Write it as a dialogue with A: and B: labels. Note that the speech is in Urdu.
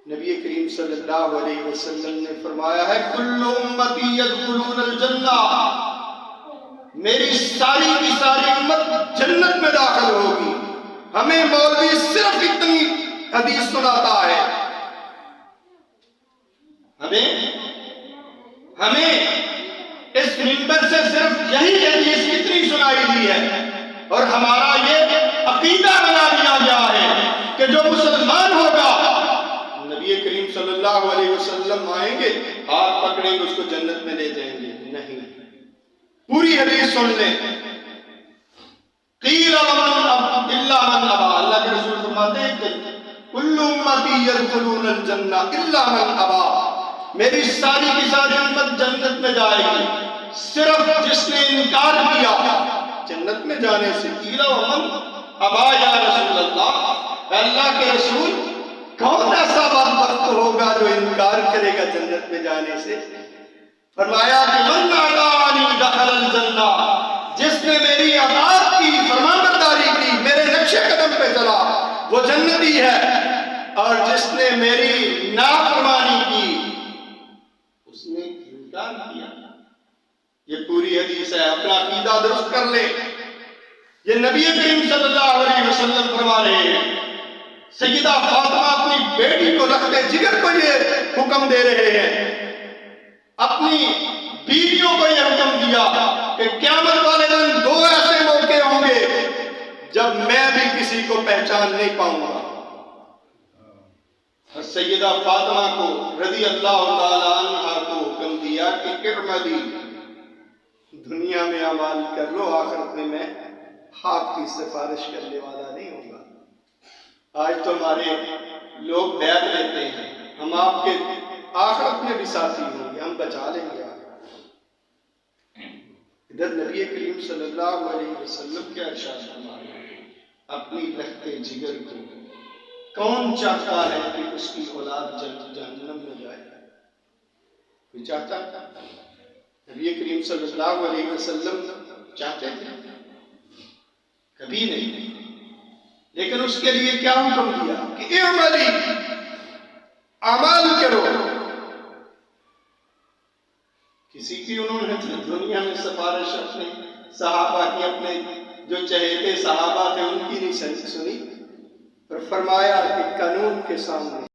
A: نبی کریم صلی اللہ علیہ وسلم نے فرمایا ہے کل امتی یدخلون الجنہ، میری ساری کی ساری امت جنت میں داخل ہوگی۔ ہمیں مولوی صرف اتنی حدیث سناتا ہے، ہمیں اس منبر سے صرف یہی حدیث اتنی سنائی دی ہے، اور ہمارا یہ عقیدہ بنا دیا گیا ہے کہ جو مسلمان ہوگا نبی کریم صلی اللہ علیہ وسلم آئیں گے، ہاتھ پکڑیں گے، اس کو جنت میں لے جائیں گے۔ نہیں، پوری حدیث سن لیں۔ قیل ومن الا من ابا، اللہ کے رسول فرماتے ہیں کہ کل امتی یدخلون الجنہ الا من ابا، میری ساری کی ساری امت جنت میں جائے گی، صرف جس نے انکار کیا جنت میں جانے سے۔ قیل ومن ابا یا رسول اللہ، اللہ کے رسول کون ایسا بدبخت ہوگا جو انکار کرے گا جنت میں جانے سے؟ فرمایا کہ من اطاعنی دخل الجنہ، جس نے میری اطاعت کی، فرمانبرداری کی، میرے نقش قدم پہ چلا وہ جنتی ہے، اور جس نے میری نافرمانی کی اس نے انکار کیا۔ یہ پوری حدیث ہے، اپنا عقیدہ درست کر لے۔ یہ نبی کریم صلی اللہ علیہ وسلم فرما رہے ہیں۔ سیدہ فاطمہ اپنی بیٹی کو رکھتے جگر کو یہ حکم دے رہے ہیں، اپنی بیویوں کو یہ حکم دیا کہ قیامت والے دن دو ایسے موقع ہوں گے جب میں بھی کسی کو پہچان نہیں پاؤں گا۔ اور سیدہ فاطمہ کو رضی اللہ تعالی عنہا کو حکم دیا کہ اعملی، دنیا میں اعمال کر لو، آخرت میں آپ کی سفارش کرنے والا نہیں ہوں گا۔ آج تو ہمارے لوگ بیعت لیتے ہیں، ہم آپ کے آخرت میں بھی ساتھی ہوں گے، ہم بچا لیں گے۔ ادھر نبی کریم صلی اللہ علیہ وسلم کے ارشاد فرما رہے ہیں، اپنی لختے جگر کو کون چاہتا ہے کہ اس کی اولاد جہنم میں جائے؟ کوئی چاہتا؟ نبی کریم صلی اللہ علیہ وسلم چاہتے تھے؟ کبھی نہیں۔ لیکن اس کے لیے کیا حکم دیا کہ اعملی، اعمال کرو۔ کسی کی انہوں نے دنیا میں سفارش اپنے صحابہ کی، اپنے جو چہیتے صحابہ تھے ان کی نہیں سنی، اور فرمایا کہ قانون کے سامنے